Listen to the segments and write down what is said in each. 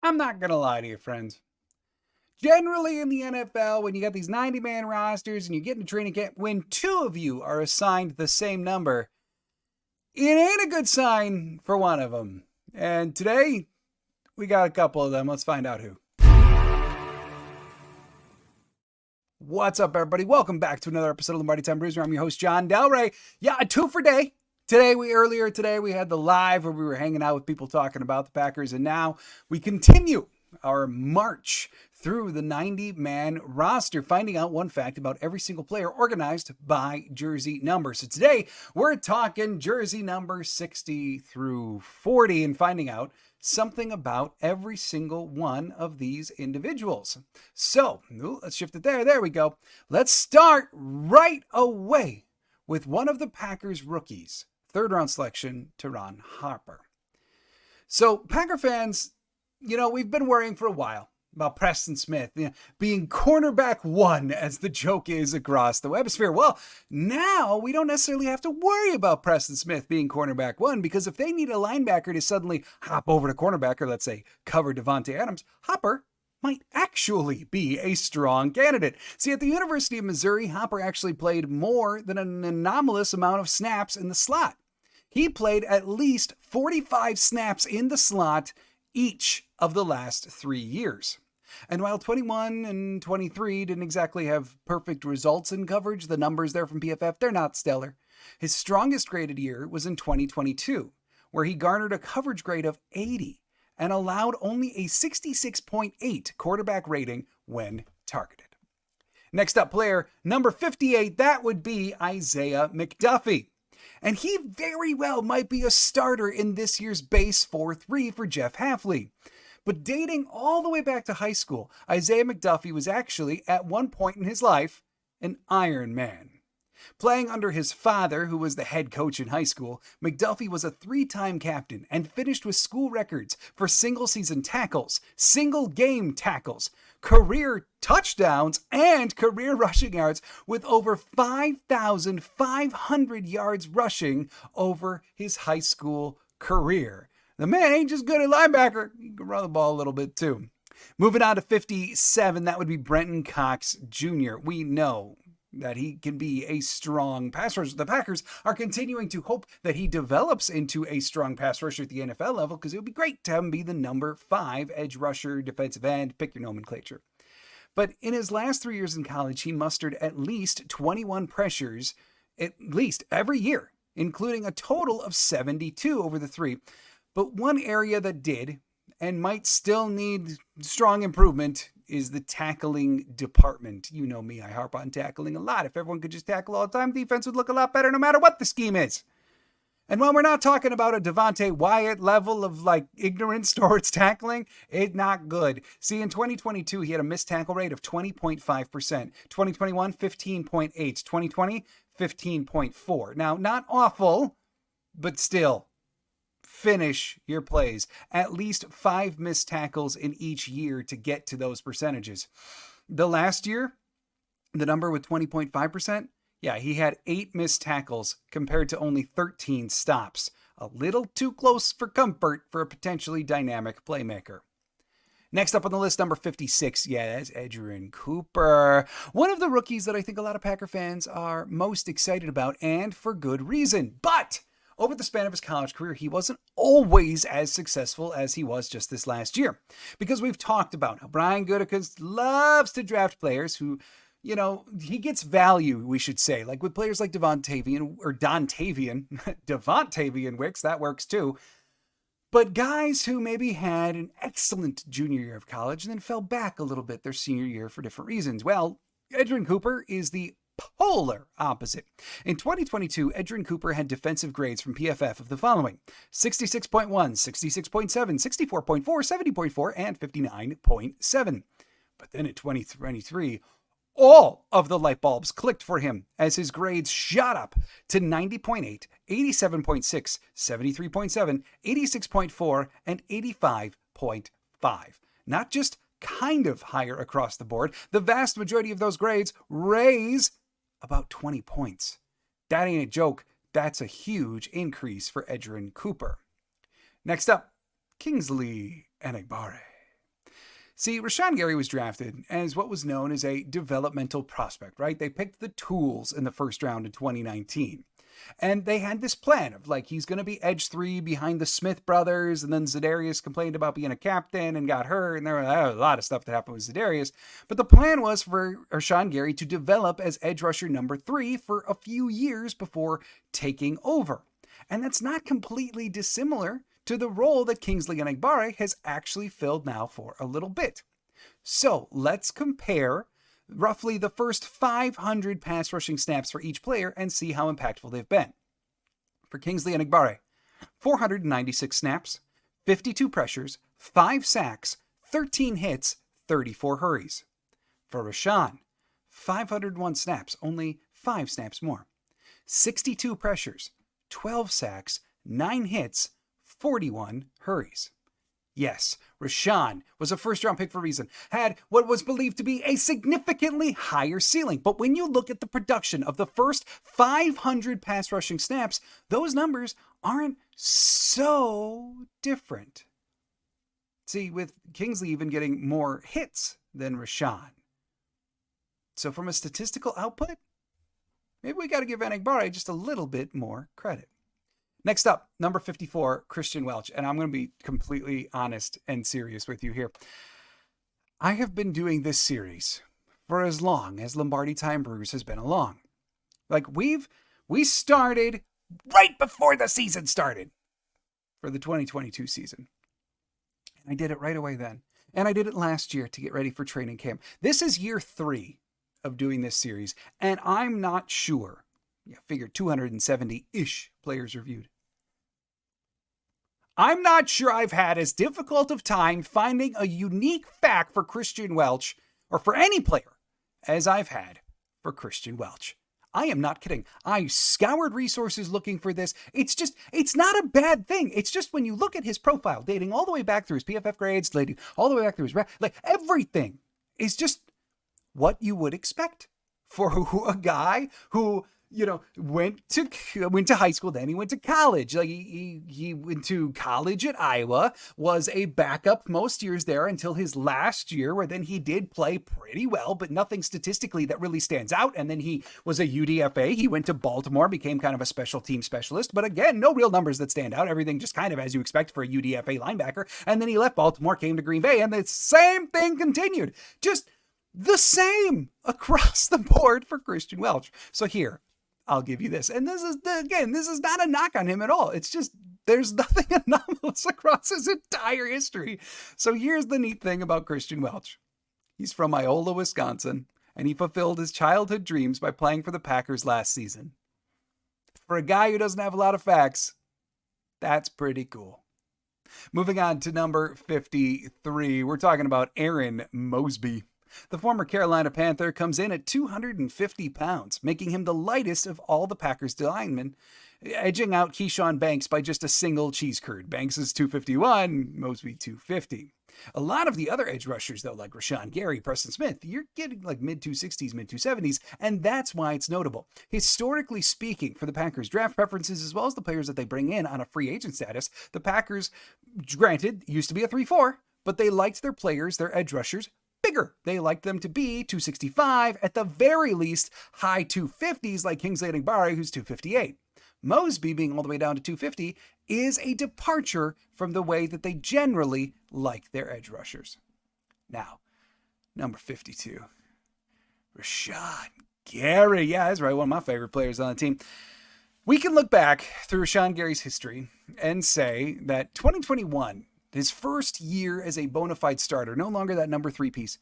I'm not going to lie to you, friends. Generally in the NFL, when you got these 90-man rosters and you get into training camp, when two of you are assigned the same number, it ain't a good sign for one of them. And today, we got a couple of them. Let's find out who. What's up, everybody? Welcome back to another episode of Lombardi Time Brews. I'm your host, John Delray. Yeah, a two for day. Earlier today, we had the live where we were hanging out with people talking about the Packers, and now we continue our march through the 90-man roster, finding out one fact about every single player organized by jersey number. So today, we're talking jersey number 60 through 40 and finding out something about every single one of these individuals. So, let's shift it there. There we go. Let's start right away with one of the Packers rookies, third-round selection, Teron Harper. So, Packer fans, we've been worrying for a while about Preston Smith being cornerback one, as the joke is across the webosphere. Well, now we don't necessarily have to worry about Preston Smith being cornerback one, because if they need a linebacker to suddenly hop over to cornerback, or let's say cover Davante Adams, Harper might actually be a strong candidate. See, at the University of Missouri, Harper actually played more than an anomalous amount of snaps in the slot. He played at least 45 snaps in the slot each of the last 3 years. And while 21 and 23 didn't exactly have perfect results in coverage, the numbers there from PFF, they're not stellar. His strongest graded year was in 2022, where he garnered a coverage grade of 80 and allowed only a 66.8 quarterback rating when targeted. Next up, player number 58, that would be Isaiah McDuffy. And he very well might be a starter in this year's base 4-3 for Jeff Hafley. But dating all the way back to high school, Isaiah McDuffy was actually, at one point in his life, an Iron Man. Playing under his father, who was the head coach in high school, McDuffy was a 3-time captain and finished with school records for single-season tackles, single-game tackles, career touchdowns, and career rushing yards, with over 5,500 yards rushing over his high school career. The man ain't just good at linebacker. He can run the ball a little bit too. Moving on to 57, that would be Brenton Cox Jr. We know that he can be a strong pass rusher. The Packers are continuing to hope that he develops into a strong pass rusher at the NFL level, because it would be great to have him be the number 5 edge rusher, defensive end, pick your nomenclature. But in his last 3 years in college, he mustered at least 21 pressures, at least every year, including a total of 72 over the 3. But one area that did, and might still need strong improvement, is the tackling department. You know me, I harp on tackling a lot. If everyone could just tackle all the time, defense would look a lot better no matter what the scheme is. And while we're not talking about a Devontae Wyatt level of ignorance towards tackling, it's not good. See, in 2022, he had a missed tackle rate of 20.5%. 2021, 15.8. 2020, 15.4. Now, not awful, but still, finish your plays. At least 5 missed tackles in each year to get to those percentages. The last year, the number with 20.5%, he had 8 missed tackles compared to only 13 stops. A little too close for comfort for a potentially dynamic playmaker. Next up on the list, number 56, that's Edan Cooper. One of the rookies that I think a lot of Packer fans are most excited about, and for good reason. But over the span of his college career, he wasn't always as successful as he was just this last year. Because we've talked about how Brian Gutekunst loves to draft players who, he gets value, we should say. Like with players like Devontavian Wicks, that works too. But guys who maybe had an excellent junior year of college and then fell back a little bit their senior year for different reasons. Well, Edan Cooper is the polar opposite. In 2022, Edan Cooper had defensive grades from PFF of the following: 66.1, 66.7, 64.4, 70.4, and 59.7. But then in 2023, all of the light bulbs clicked for him as his grades shot up to 90.8, 87.6, 73.7, 86.4, and 85.5. Not just kind of higher across the board. The vast majority of those grades raise about 20 points. That ain't a joke. That's a huge increase for Edan Cooper. Next up, Kingsley Barfield. See, Rashod Gary was drafted as what was known as a developmental prospect, right? They picked the tools in the first round in 2019. And they had this plan of like, he's going to be edge 3 behind the Smith brothers. And then Za'Darius complained about being a captain and got hurt. And there was a lot of stuff that happened with Za'Darius. But the plan was for Rashod Gary to develop as edge rusher number 3 for a few years before taking over. And that's not completely dissimilar to the role that Kingsley Barfield has actually filled now for a little bit. So let's compare roughly the first 500 pass rushing snaps for each player and see how impactful they've been. For Kingsley Barfield, 496 snaps, 52 pressures, 5 sacks, 13 hits, 34 hurries. For Rashod, 501 snaps, only 5 snaps more. 62 pressures, 12 sacks, 9 hits, 41 hurries. Yes, Rashod was a first-round pick for a reason, had what was believed to be a significantly higher ceiling. But when you look at the production of the first 500 pass rushing snaps, those numbers aren't so different. See, with Kingsley even getting more hits than Rashod. So from a statistical output, maybe we got to give Barfield just a little bit more credit. Next up, number 54, Christian Welch. And I'm going to be completely honest and serious with you here. I have been doing this series for as long as Lombardi Time Brews has been along. Like we started right before the season started for the 2022 season. And I did it right away then. And I did it last year to get ready for training camp. This is year 3 of doing this series. And I'm not sure. Figure 270-ish players reviewed. I'm not sure I've had as difficult of time finding a unique fact for Christian Welch, or for any player, as I've had for Christian Welch. I am not kidding. I scoured resources looking for this. It's not a bad thing. It's just when you look at his profile, dating all the way back through his PFF grades, dating all the way back through his, like everything is just what you would expect for a guy who, went to high school, then he went to college. Like he went to college at Iowa, was a backup most years there until his last year, where then he did play pretty well, but nothing statistically that really stands out. And then he was a UDFA. He went to Baltimore, became kind of a special team specialist, but again, no real numbers that stand out. Everything just kind of as you expect for a UDFA linebacker. And then he left Baltimore, came to Green Bay, and the same thing continued. Just the same across the board for Christian Welch. So here, I'll give you this. And this is not a knock on him at all. It's just, there's nothing anomalous across his entire history. So here's the neat thing about Christian Welch. He's from Iola, Wisconsin, and he fulfilled his childhood dreams by playing for the Packers last season. For a guy who doesn't have a lot of facts, that's pretty cool. Moving on to number 53, we're talking about Aaron Mosby. The former Carolina Panther comes in at 250 pounds, making him the lightest of all the Packers linemen, edging out KeShawn Banks by just a single cheese curd. Banks is 251, Mosby 250. A lot of the other edge rushers, though, like Rashod Gary, Preston Smith, you're getting like mid-260s, mid-270s, and that's why it's notable. Historically speaking, for the Packers' draft preferences, as well as the players that they bring in on a free agent status, the Packers, granted, used to be a 3-4, but they liked their players, their edge rushers, bigger. They liked them to be 265, at the very least, high 250s like Kingsley Barfield, who's 258. Mosby being all the way down to 250 is a departure from the way that they generally like their edge rushers. Now, number 52, Rashod Gary. Yeah, that's right, one of my favorite players on the team. We can look back through Rashod Gary's history and say that 2021, his first year as a bona fide starter, no longer that number 3 piece,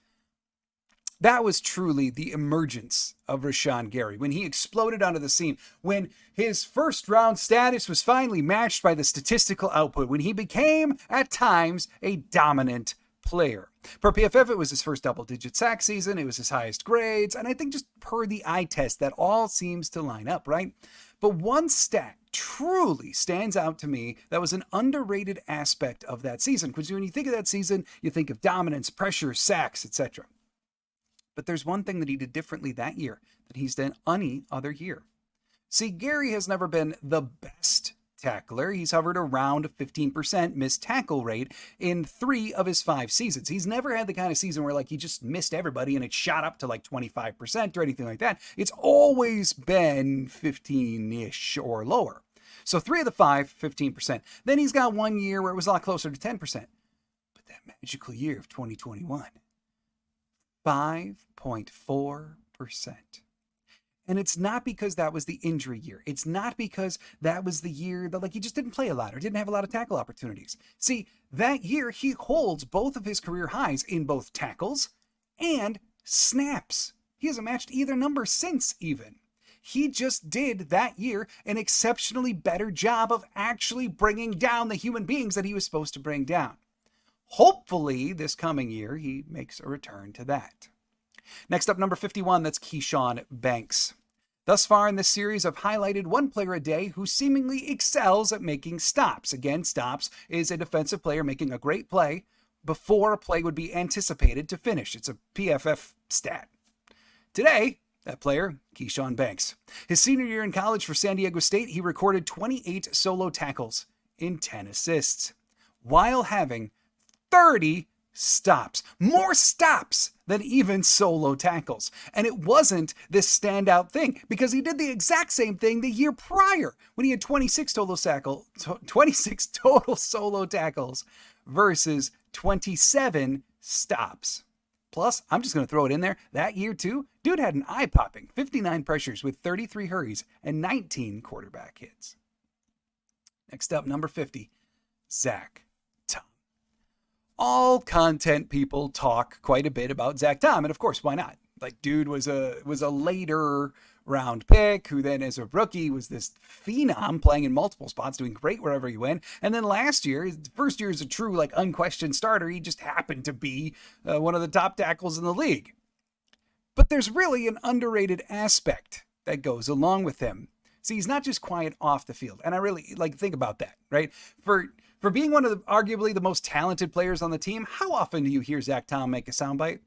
that was truly the emergence of Rashod Gary, when he exploded onto the scene, when his first round status was finally matched by the statistical output, when he became, at times, a dominant player. Per PFF, it was his first double-digit sack season, it was his highest grades, and I think just per the eye test, that all seems to line up, right? But one stat truly stands out to me that was an underrated aspect of that season, because when you think of that season, you think of dominance, pressure, sacks, etc. But there's one thing that he did differently that year that he's done any other year. See, Gary has never been the best tackler. He's hovered around a 15% missed tackle rate in 3 of his 5 seasons. He's never had the kind of season where like he just missed everybody and it shot up to like 25% or anything like that. It's always been 15-ish or lower. So 3 of the 5, 15%. Then he's got 1 year where it was a lot closer to 10%. But that magical year of 2021, 5.4%. And it's not because that was the injury year. It's not because that was the year that like he just didn't play a lot or didn't have a lot of tackle opportunities. See, that year he holds both of his career highs in both tackles and snaps. He hasn't matched either number since even. He just did that year an exceptionally better job of actually bringing down the human beings that he was supposed to bring down. Hopefully this coming year he makes a return to that. Next up, number 51, that's KeShawn Banks. Thus far in this series, I've highlighted one player a day who seemingly excels at making stops. Again, stops is a defensive player making a great play before a play would be anticipated to finish. It's a PFF stat. Today, that player, KeShawn Banks. His senior year in college for San Diego State, he recorded 28 solo tackles in 10 assists, while having 30 stops. More stops than even solo tackles. And it wasn't this standout thing because he did the exact same thing the year prior when he had 26 total solo tackles versus 27 stops. Plus, I'm just going to throw it in there, that year too, dude had an eye-popping 59 pressures with 33 hurries and 19 quarterback hits. Next up, number 50, Zack Tom. All content people talk quite a bit about Zack Tom, and of course, why not? Like, dude was a later round pick who then as a rookie was this phenom playing in multiple spots, doing great wherever he went. And then last year, his first year as a true like unquestioned starter, he just happened to be one of the top tackles in the league. But there's really an underrated aspect that goes along with him. See, he's not just quiet off the field. And I really think about that, right? For being one of the arguably the most talented players on the team, how often do you hear Zack Tom make a soundbite?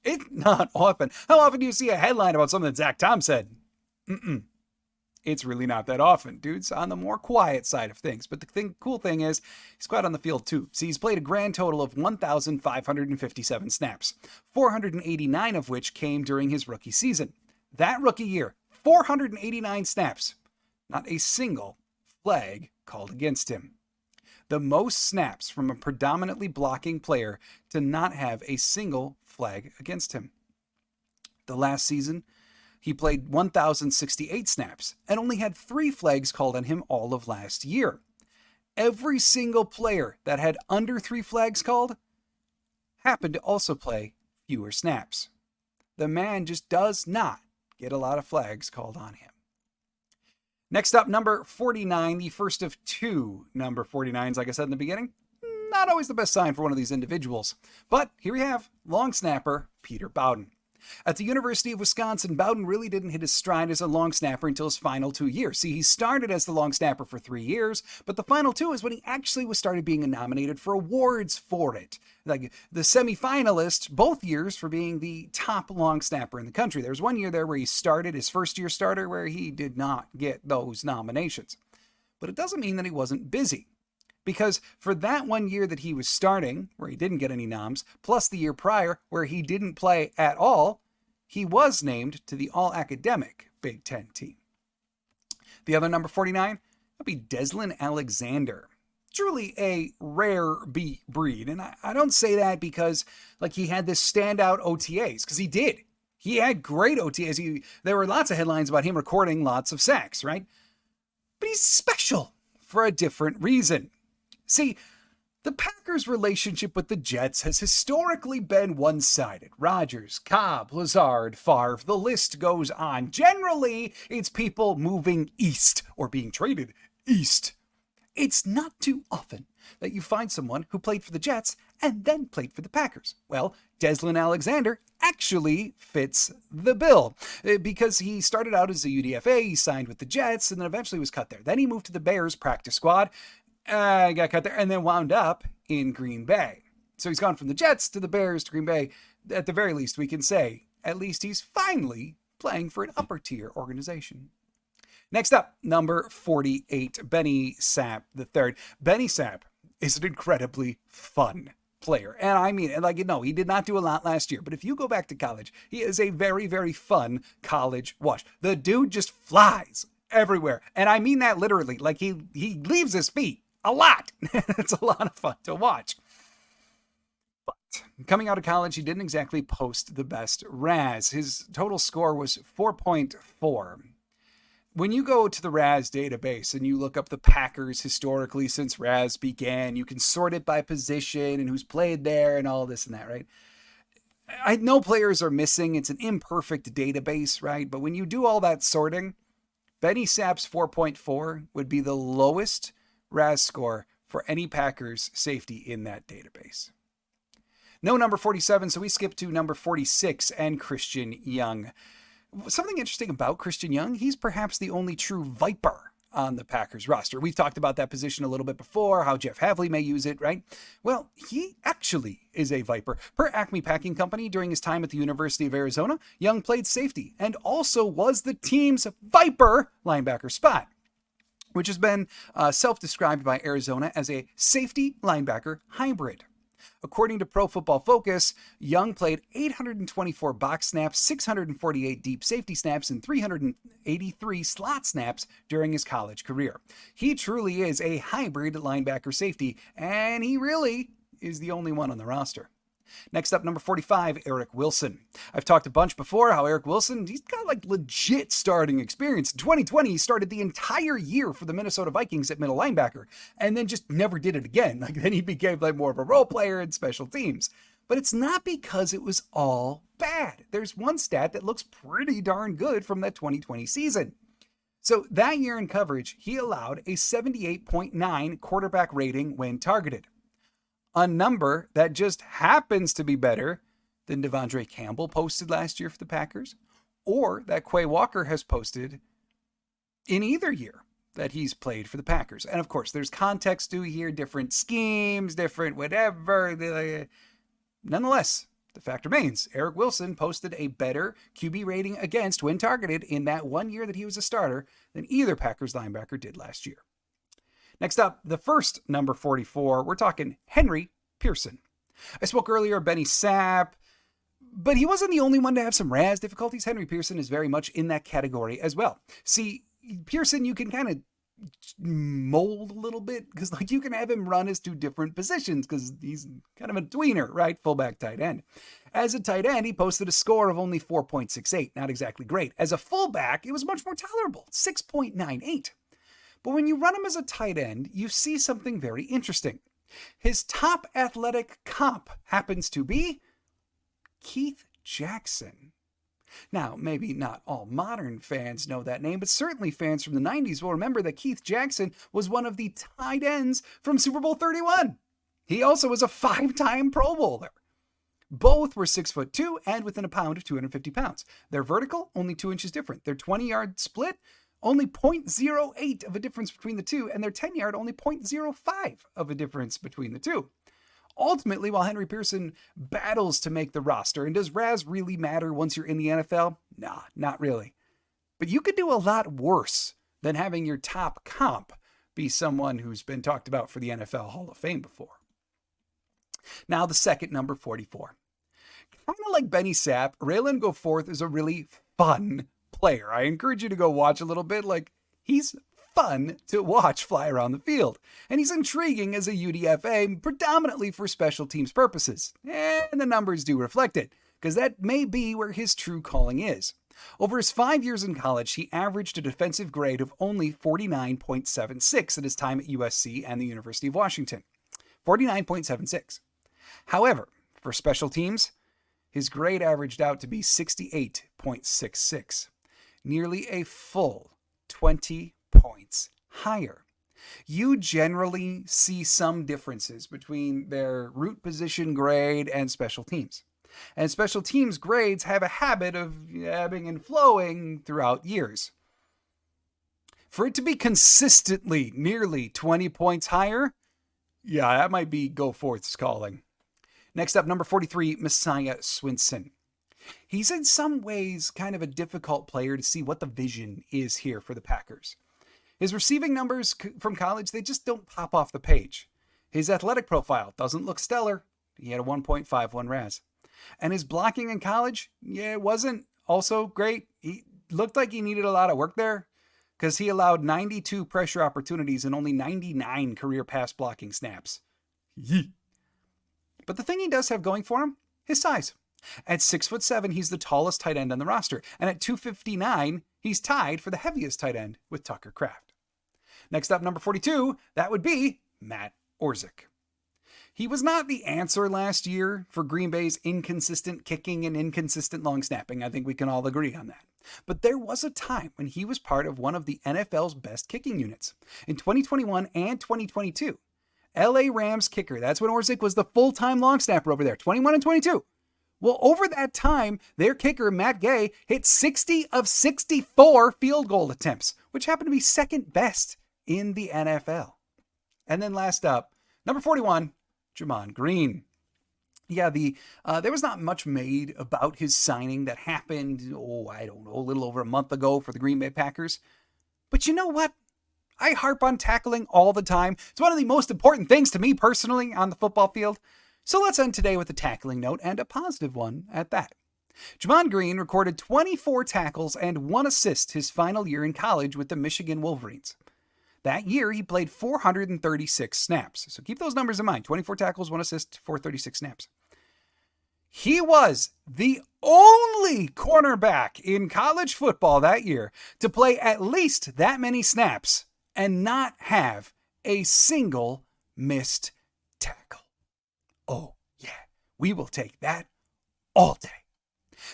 It's not often. How often do you see a headline about something that Zack Tom said? It's really not that often. Dude's on the more quiet side of things. But the cool thing is, he's quite on the field too. See, he's played a grand total of 1,557 snaps, 489 of which came during his rookie season. That rookie year, 489 snaps. Not a single flag called against him. The most snaps from a predominantly blocking player to not have a single flag against him. The last season, he played 1,068 snaps and only had 3 flags called on him all of last year. Every single player that had under 3 flags called happened to also play fewer snaps. The man just does not get a lot of flags called on him. Next up, number 49, the first of 2 number 49s, like I said in the beginning. Not always the best sign for one of these individuals. But here we have long snapper Peter Bowden. At the University of Wisconsin, Bowden really didn't hit his stride as a long snapper until his final 2 years. See, he started as the long snapper for 3 years, but the final 2 is when he actually started being nominated for awards for it. Like the semifinalist both years for being the top long snapper in the country. There was 1 year there where he started, his first year starter, where he did not get those nominations. But it doesn't mean that he wasn't busy. Because for that 1 year that he was starting, where he didn't get any noms, plus the year prior, where he didn't play at all, he was named to the All-Academic Big Ten team. The other number 49 would be Deslin Alexander. Truly a rare breed. And I don't say that because like he had this standout OTAs, because he did. He had great OTAs. There were lots of headlines about him recording lots of sacks, right? But he's special for a different reason. See, the Packers' relationship with the Jets has historically been one-sided. Rodgers, Cobb, Lazard, Favre, the list goes on. Generally, it's people moving east or being traded east. It's not too often that you find someone who played for the Jets and then played for the Packers. Well, Deslin Alexander actually fits the bill because he started out as a UDFA, he signed with the Jets, and then eventually was cut there. Then he moved to the Bears practice squad. Got cut there and then wound up in Green Bay. So he's gone from the Jets to the Bears to Green Bay. At the very least, we can say, at least he's finally playing for an upper tier organization. Next up, number 48, Benny Sapp III. Benny Sapp is an incredibly fun player. And I mean, like, no, he did not do a lot last year, but if you go back to college, he is a very, very fun college watch. The dude just flies everywhere. And I mean that literally. Like, he leaves his feet a lot. It's a lot of fun to watch. But coming out of college, he didn't exactly post the best RAS. His total score was 4.4. When you go to the RAS database and you look up the Packers historically since RAS began, you can sort it by position and who's played there and all this and that, right? I know players are missing. It's an imperfect database, right? But when you do all that sorting, Benny Sapp's 4.4 would be the lowest RAS score for any Packers safety in that database. No number 47, so we skip to number 46 and Christian Young. Something interesting about Christian Young, he's perhaps the only true Viper on the Packers roster. We've talked about that position a little bit before, how Jeff Havley may use it, right? Well, he actually is a Viper. Per Acme Packing Company, during his time at the University of Arizona, Young played safety and also was the team's Viper linebacker spot, which has been self-described by Arizona as a safety linebacker hybrid. According to Pro Football Focus, Young played 824 box snaps, 648 deep safety snaps, and 383 slot snaps during his college career. He truly is a hybrid linebacker safety, and he really is the only one on the roster. Next up, number 45, Eric Wilson. I've talked a bunch before how Eric Wilson, he's got like legit starting experience. In 2020, he started the entire year for the Minnesota Vikings at middle linebacker and then just never did it again. Like, then he became like more of a role player in special teams. But it's not because it was all bad. There's one stat that looks pretty darn good from that 2020 season. So that year in coverage, he allowed a 78.9 quarterback rating when targeted. A number that just happens to be better than Devondre Campbell posted last year for the Packers, or that Quay Walker has posted in either year that he's played for the Packers. And of course, there's context to here, different schemes, different whatever. Nonetheless, the fact remains, Eric Wilson posted a better QB rating against when targeted in that 1 year that he was a starter than either Packers linebacker did last year. Next up, the first number 44, we're talking Henry Pearson. I spoke earlier of Benny Sapp, but he wasn't the only one to have some RAS difficulties. Henry Pearson is very much in that category as well. See, Pearson, you can kind of mold a little bit because like you can have him run as two different positions because he's kind of a tweener, right? Fullback, tight end. As a tight end, he posted a score of only 4.68. Not exactly great. As a fullback, it was much more tolerable, 6.98. But when you run him as a tight end, you see something very interesting. His top athletic comp happens to be Keith Jackson. Now, maybe not all modern fans know that name, but certainly fans from the 90s will remember that Keith Jackson was one of the tight ends from Super Bowl 31. He also was a 5-time Pro Bowler. Both were 6'2" and within a pound of 250 pounds. Their vertical, only 2 inches different. Their 20-yard split, only 0.08 of a difference between the two, and their 10-yard only 0.05 of a difference between the two. Ultimately, while Henry Pearson battles to make the roster, and does RAS really matter once you're in the NFL? Nah, not really. But you could do a lot worse than having your top comp be someone who's been talked about for the NFL Hall of Fame before. Now the second number 44. Kind of like Benny Sapp, Garrett Goforth is a really fun player. I encourage you to go watch a little bit. Like, he's fun to watch fly around the field. And he's intriguing as a UDFA, predominantly for special teams purposes. And the numbers do reflect it, because that may be where his true calling is. Over his 5 years in college, he averaged a defensive grade of only 49.76 at his time at USC and the University of Washington. 49.76. However, for special teams, his grade averaged out to be 68.66. Nearly a full 20 points higher. You generally see some differences between their root position grade and special teams. And special teams grades have a habit of ebbing and flowing throughout years. For it to be consistently nearly 20 points higher, yeah, that might be Goforth's calling. Next up, number 43, Messiah Swinson. He's in some ways kind of a difficult player to see what the vision is here for the Packers. His receiving numbers from college, they just don't pop off the page. His athletic profile doesn't look stellar. He had a 1.51 RAS. And his blocking in college, it wasn't also great. He looked like he needed a lot of work there because he allowed 92 pressure opportunities and only 99 career pass blocking snaps. But the thing he does have going for him, his size. At 6'7", he's the tallest tight end on the roster. And at 259, he's tied for the heaviest tight end with Tucker Kraft. Next up, number 42, that would be Matt Orik. He was not the answer last year for Green Bay's inconsistent kicking and inconsistent long snapping. I think we can all agree on that. But there was a time when he was part of one of the NFL's best kicking units. In 2021 and 2022, LA Rams kicker, that's when Orik was the full-time long snapper over there, 21 and 22. Well, over that time, their kicker, Matt Gay, hit 60 of 64 field goal attempts, which happened to be second best in the NFL. And then last up, number 41, Jamon Green. Yeah, there was not much made about his signing that happened, a little over a month ago for the Green Bay Packers. But you know what? I harp on tackling all the time. It's one of the most important things to me personally on the football field. So let's end today with a tackling note, and a positive one at that. Jamon Green recorded 24 tackles and 1 assist his final year in college with the Michigan Wolverines. That year, he played 436 snaps. So keep those numbers in mind. 24 tackles, 1 assist, 436 snaps. He was the only cornerback in college football that year to play at least that many snaps and not have a single missed tackle. Oh, yeah, we will take that all day.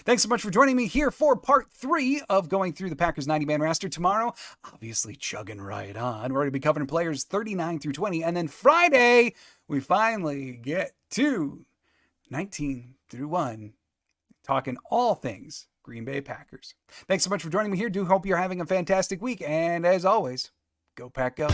Thanks so much for joining me here for part 3 of going through the Packers 90-man roster. Tomorrow, obviously chugging right on. We're going to be covering players 39 through 20. And then Friday, we finally get to 19 through 1, talking all things Green Bay Packers. Thanks so much for joining me here. Do hope you're having a fantastic week. And as always, go Pack Go.